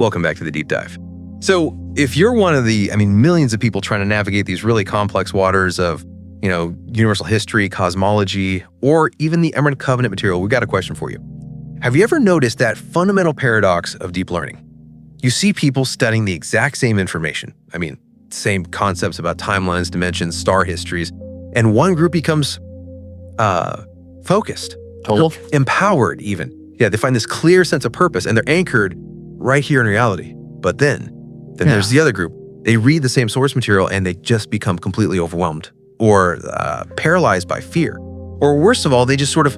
Welcome back to the deep dive. So if you're one of the, millions of people trying to navigate these really complex waters of, universal history, cosmology, or even the Emerald Covenant material, we've got a question for you. Have you ever noticed that fundamental paradox of deep learning? You see people studying the exact same information. Same concepts about timelines, dimensions, star histories, and one group becomes focused, empowered even. Yeah, they find this clear sense of purpose and they're anchored right here in reality. But then there's the other group. They read the same source material and they just become completely overwhelmed or paralyzed by fear. Or worst of all, they just sort of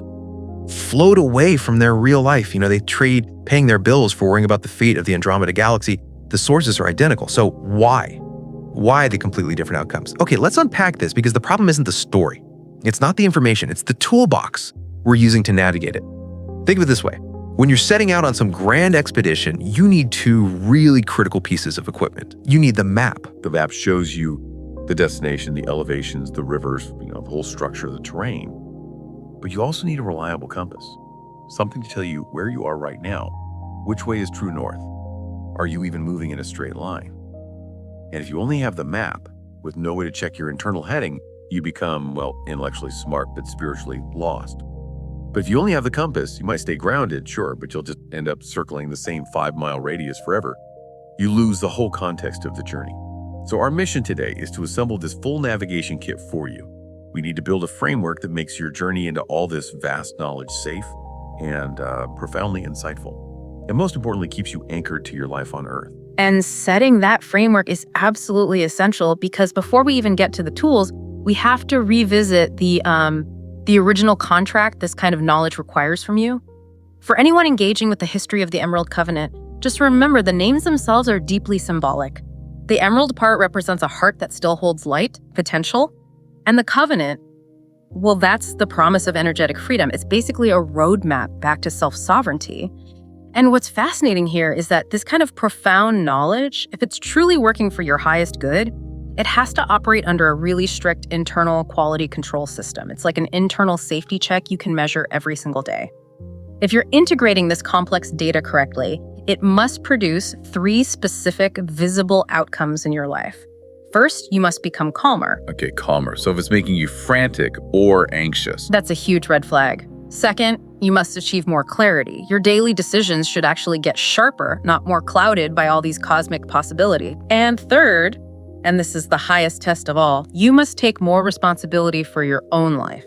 float away from their real life. They trade paying their bills for worrying about the fate of the Andromeda galaxy. The sources are identical. So why? Why the completely different outcomes? Okay, let's unpack this because the problem isn't the story. It's not the information. It's the toolbox we're using to navigate it. Think of it this way. When you're setting out on some grand expedition, you need two really critical pieces of equipment. You need the map. The map shows you the destination, the elevations, the rivers, the whole structure of the terrain. But you also need a reliable compass, something to tell you where you are right now. Which way is true north? Are you even moving in a straight line? And if you only have the map with no way to check your internal heading, you become, intellectually smart, but spiritually lost. But if you only have the compass, you might stay grounded, sure, but you'll just end up circling the same 5-mile radius forever. You lose the whole context of the journey. So our mission today is to assemble this full navigation kit for you. We need to build a framework that makes your journey into all this vast knowledge safe and profoundly insightful. And most importantly, keeps you anchored to your life on Earth. And setting that framework is absolutely essential because before we even get to the tools, we have to revisit the original contract this kind of knowledge requires from you. For anyone engaging with the history of the Emerald Covenant, just remember the names themselves are deeply symbolic. The emerald part represents a heart that still holds light, potential, and the covenant, well, that's the promise of energetic freedom. It's basically a roadmap back to self-sovereignty. And what's fascinating here is that this kind of profound knowledge, if it's truly working for your highest good, it has to operate under a really strict internal quality control system. It's like an internal safety check you can measure every single day. If you're integrating this complex data correctly, it must produce 3 specific visible outcomes in your life. First, you must become calmer. Okay, calmer. So if it's making you frantic or anxious. That's a huge red flag. Second, you must achieve more clarity. Your daily decisions should actually get sharper, not more clouded by all these cosmic possibilities. And third, and this is the highest test of all, you must take more responsibility for your own life,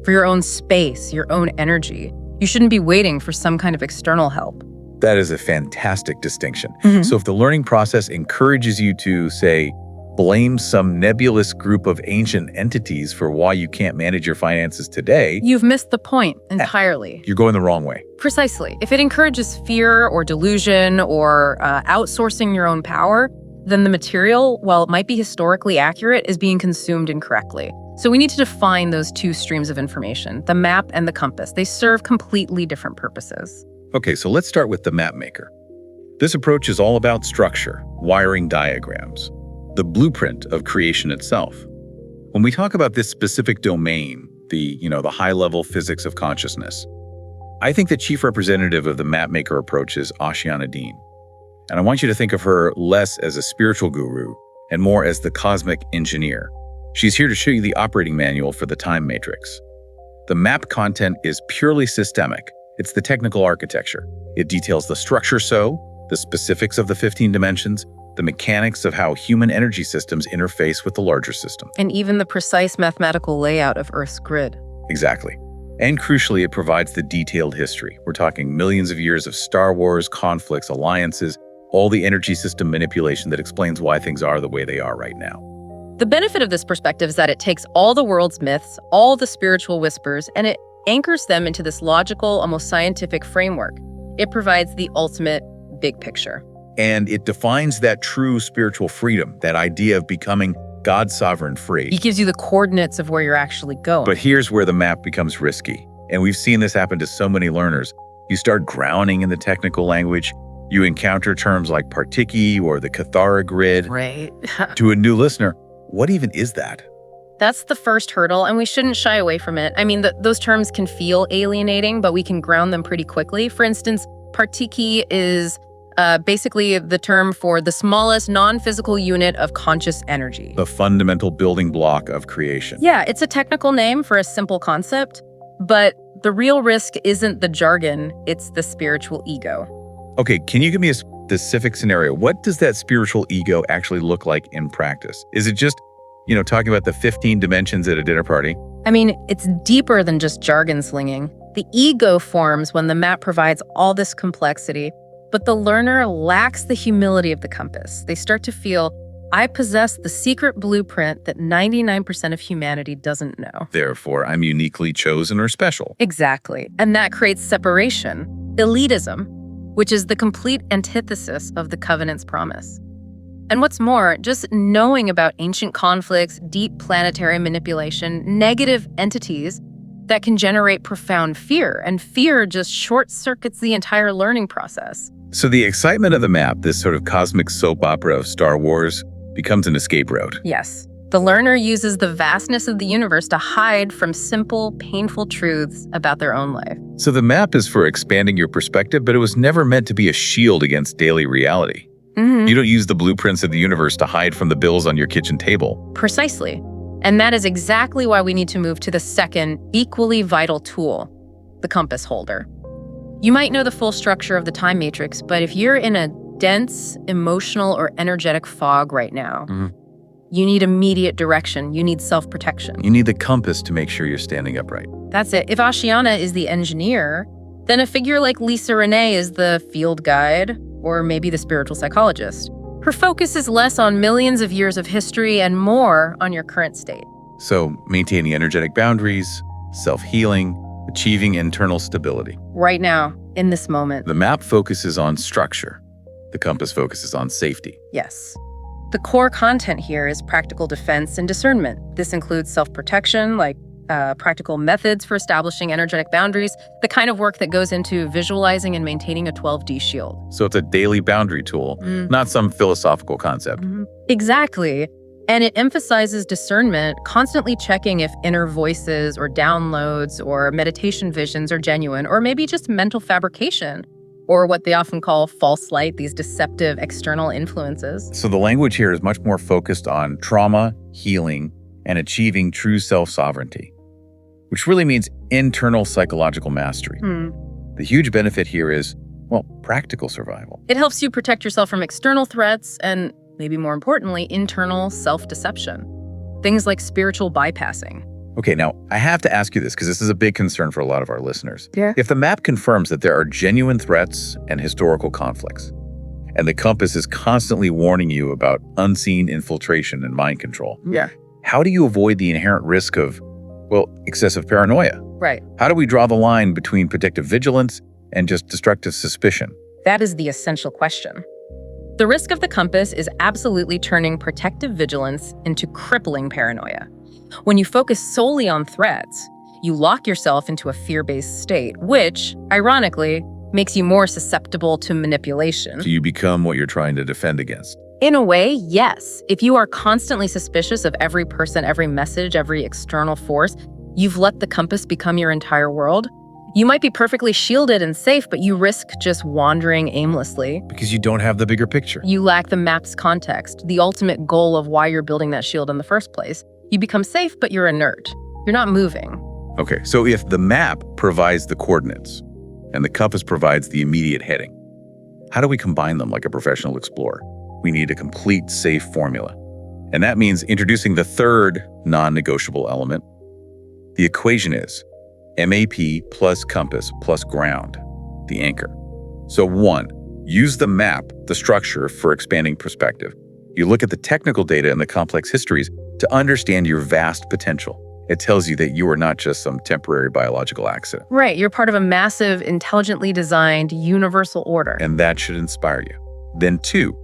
for your own space, your own energy. You shouldn't be waiting for some kind of external help. That is a fantastic distinction. Mm-hmm. So if the learning process encourages you to, say, blame some nebulous group of ancient entities for why you can't manage your finances today, you've missed the point entirely. You're going the wrong way. Precisely. If it encourages fear or delusion or outsourcing your own power, then the material, while it might be historically accurate, is being consumed incorrectly. So we need to define those 2 streams of information, the map and the compass. They serve completely different purposes. Okay, so let's start with the map maker. This approach is all about structure, wiring diagrams, the blueprint of creation itself. When we talk about this specific domain, the high-level physics of consciousness, I think the chief representative of the map maker approach is Ashiana Dean. And I want you to think of her less as a spiritual guru and more as the cosmic engineer. She's here to show you the operating manual for the time matrix. The map content is purely systemic. It's the technical architecture. It details the structure, the specifics of the 15 dimensions, the mechanics of how human energy systems interface with the larger system. And even the precise mathematical layout of Earth's grid. Exactly. And crucially, it provides the detailed history. We're talking millions of years of Star Wars, conflicts, alliances, all the energy system manipulation that explains why things are the way they are right now. The benefit of this perspective is that it takes all the world's myths, all the spiritual whispers, and it anchors them into this logical, almost scientific framework. It provides the ultimate big picture. And it defines that true spiritual freedom, that idea of becoming God's sovereign free. It gives you the coordinates of where you're actually going. But here's where the map becomes risky. And we've seen this happen to so many learners. You start drowning in the technical language. You encounter terms like Partiki or the Cathara grid. Right. To a new listener, what even is that? That's the first hurdle, and we shouldn't shy away from it. Those terms can feel alienating, but we can ground them pretty quickly. For instance, Partiki is basically the term for the smallest non-physical unit of conscious energy. The fundamental building block of creation. Yeah, it's a technical name for a simple concept, but the real risk isn't the jargon, it's the spiritual ego. Okay, can you give me a specific scenario? What does that spiritual ego actually look like in practice? Is it just, talking about the 15 dimensions at a dinner party? I mean, it's deeper than just jargon slinging. The ego forms when the map provides all this complexity, but the learner lacks the humility of the compass. They start to feel, I possess the secret blueprint that 99% of humanity doesn't know. Therefore, I'm uniquely chosen or special. Exactly. And that creates separation, elitism, which is the complete antithesis of the covenant's promise. And what's more, just knowing about ancient conflicts, deep planetary manipulation, negative entities that can generate profound fear, and fear just short-circuits the entire learning process. So the excitement of the map, this sort of cosmic soap opera of Star Wars, becomes an escape route. Yes. The learner uses the vastness of the universe to hide from simple, painful truths about their own life. So the map is for expanding your perspective, but it was never meant to be a shield against daily reality. You don't use the blueprints of the universe to hide from the bills on your kitchen table. Precisely. And that is exactly why we need to move to the second, equally vital tool, the compass holder. You might know the full structure of the time matrix, but if you're in a dense, emotional, or energetic fog right now, you need immediate direction. You need self-protection. You need the compass to make sure you're standing upright. That's it. If Ashiana is the engineer, then a figure like Lisa Renee is the field guide, or maybe the spiritual psychologist. Her focus is less on millions of years of history and more on your current state. So maintaining energetic boundaries, self-healing, achieving internal stability. Right now, in this moment. The map focuses on structure. The compass focuses on safety. Yes. The core content here is practical defense and discernment. This includes self-protection, like practical methods for establishing energetic boundaries, the kind of work that goes into visualizing and maintaining a 12D shield. So it's a daily boundary tool, not some philosophical concept. Exactly. And it emphasizes discernment, constantly checking if inner voices or downloads or meditation visions are genuine, or maybe just mental fabrication, or what they often call false light, these deceptive external influences. So the language here is much more focused on trauma, healing, and achieving true self-sovereignty, which really means internal psychological mastery. The huge benefit here is, practical survival. It helps you protect yourself from external threats and, maybe more importantly, internal self-deception. Things like spiritual bypassing. Okay, now I have to ask you this because this is a big concern for a lot of our listeners. Yeah. If the map confirms that there are genuine threats and historical conflicts, and the compass is constantly warning you about unseen infiltration and mind control, how do you avoid the inherent risk of, excessive paranoia? Right. How do we draw the line between protective vigilance and just destructive suspicion? That is the essential question. The risk of the compass is absolutely turning protective vigilance into crippling paranoia. When you focus solely on threats, you lock yourself into a fear-based state, which, ironically, makes you more susceptible to manipulation. So you become what you're trying to defend against. In a way, yes. If you are constantly suspicious of every person, every message, every external force, you've let the compass become your entire world. You might be perfectly shielded and safe, but you risk just wandering aimlessly. Because you don't have the bigger picture. You lack the map's context, the ultimate goal of why you're building that shield in the first place. You become safe, but you're inert. You're not moving. Okay, so if the map provides the coordinates and the compass provides the immediate heading, how do we combine them like a professional explorer? We need a complete safe formula. And that means introducing the third non-negotiable element. The equation is MAP plus compass plus ground, the anchor. So 1, use the map, the structure, for expanding perspective. You look at the technical data and the complex histories to understand your vast potential. It tells you that you are not just some temporary biological accident. Right, you're part of a massive, intelligently designed, universal order. And that should inspire you. Then 2,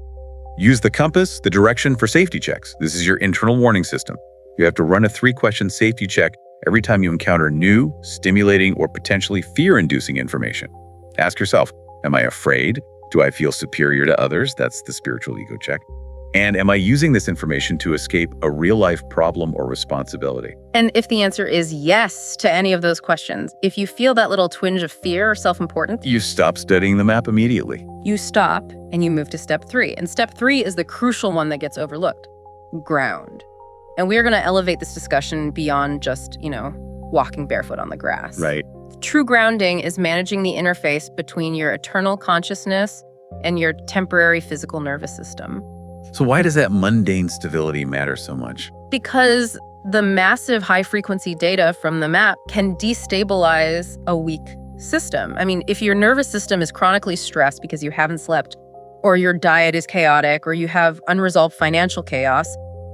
use the compass, the direction, for safety checks. This is your internal warning system. You have to run a 3-question safety check every time you encounter new, stimulating, or potentially fear-inducing information. Ask yourself, am I afraid? Do I feel superior to others? That's the spiritual ego check. And am I using this information to escape a real-life problem or responsibility? And if the answer is yes to any of those questions, if you feel that little twinge of fear or self-importance, You stop studying the map immediately. you stop and you move to step 3. And step 3 is the crucial one that gets overlooked: ground. And we are going to elevate this discussion beyond just, walking barefoot on the grass. Right. True grounding is managing the interface between your eternal consciousness and your temporary physical nervous system. So why does that mundane stability matter so much? Because the massive high-frequency data from the map can destabilize a weak system. I mean, if your nervous system is chronically stressed because you haven't slept, or your diet is chaotic, or you have unresolved financial chaos,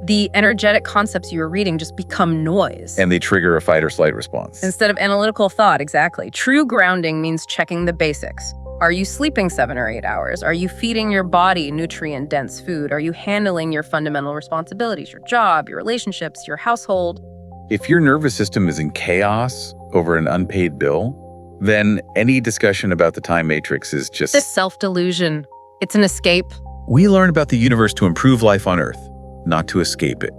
the energetic concepts you are reading just become noise. And they trigger a fight or flight response. Instead of analytical thought, exactly. True grounding means checking the basics. Are you sleeping 7 or 8 hours? Are you feeding your body nutrient-dense food? Are you handling your fundamental responsibilities, your job, your relationships, your household? If your nervous system is in chaos over an unpaid bill, then any discussion about the time matrix is just... This self-delusion. It's an escape. We learn about the universe to improve life on Earth, not to escape it.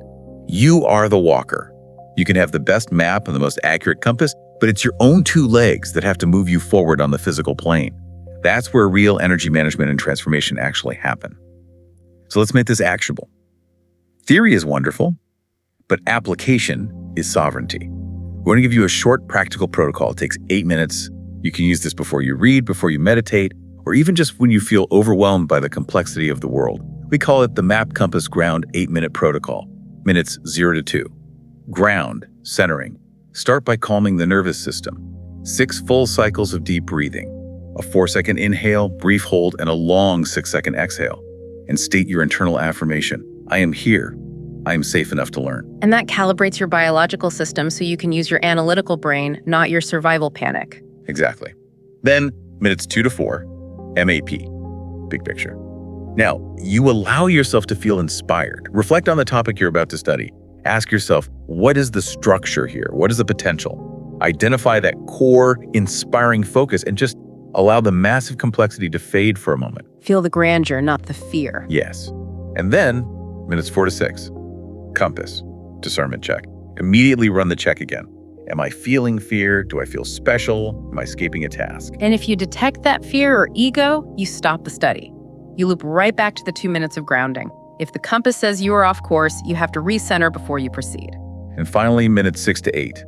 You are the walker. You can have the best map and the most accurate compass, but it's your own 2 legs that have to move you forward on the physical plane. That's where real energy management and transformation actually happen. So let's make this actionable. Theory is wonderful, but application is sovereignty. We're going to give you a short practical protocol. It takes 8 minutes. You can use this before you read, before you meditate, or even just when you feel overwhelmed by the complexity of the world. We call it the Map Compass Ground 8-minute protocol, minutes 0 to 2. Ground, centering. Start by calming the nervous system. 6 full cycles of deep breathing. A 4-second inhale, brief hold, and a long 6-second exhale. And state your internal affirmation. I am here. I am safe enough to learn. And that calibrates your biological system so you can use your analytical brain, not your survival panic. Exactly. Then, minutes 2 to 4, MAP, big picture. Now, you allow yourself to feel inspired. Reflect on the topic you're about to study. Ask yourself, what is the structure here? What is the potential? Identify that core, inspiring focus and just allow the massive complexity to fade for a moment. Feel the grandeur, not the fear. Yes. And then, minutes 4 to 6, compass, discernment check. Immediately run the check again. Am I feeling fear? Do I feel special? Am I escaping a task? And if you detect that fear or ego, you stop the study. You loop right back to the 2 minutes of grounding. If the compass says you are off course, you have to recenter before you proceed. And finally, minutes 6 to 8.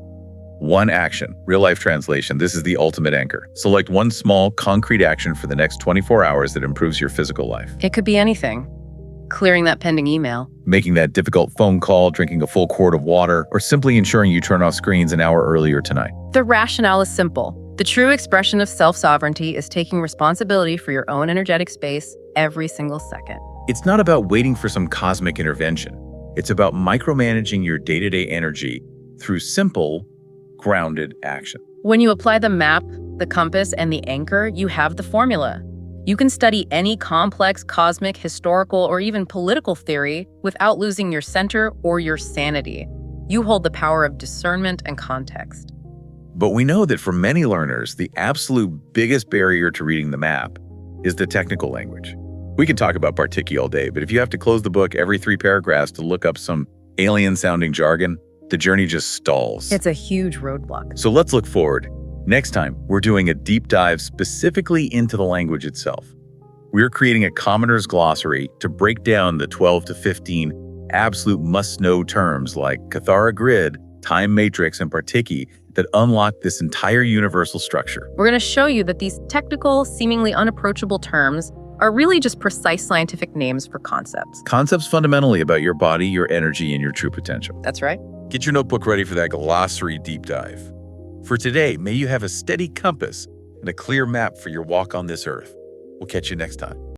1 action, real-life translation. This is the ultimate anchor. Select 1 small, concrete action for the next 24 hours that improves your physical life. It could be anything. Clearing that pending email. Making that difficult phone call, drinking a full quart of water, or simply ensuring you turn off screens an hour earlier tonight. The rationale is simple. The true expression of self-sovereignty is taking responsibility for your own energetic space every single second. It's not about waiting for some cosmic intervention. It's about micromanaging your day-to-day energy through simple, grounded action. When you apply the map, the compass, and the anchor, you have the formula. You can study any complex, cosmic, historical, or even political theory without losing your center or your sanity. You hold the power of discernment and context. But we know that for many learners, the absolute biggest barrier to reading the map is the technical language. We can talk about Partiki all day, but if you have to close the book every 3 paragraphs to look up some alien-sounding jargon, the journey just stalls. It's a huge roadblock. So let's look forward. Next time, we're doing a deep dive specifically into the language itself. We're creating a commoner's glossary to break down the 12 to 15 absolute must-know terms like Cathara grid, time matrix, and Partiki that unlock this entire universal structure. We're going to show you that these technical, seemingly unapproachable terms are really just precise scientific names for concepts. Concepts fundamentally about your body, your energy, and your true potential. That's right. Get your notebook ready for that glossary deep dive. For today, may you have a steady compass and a clear map for your walk on this earth. We'll catch you next time.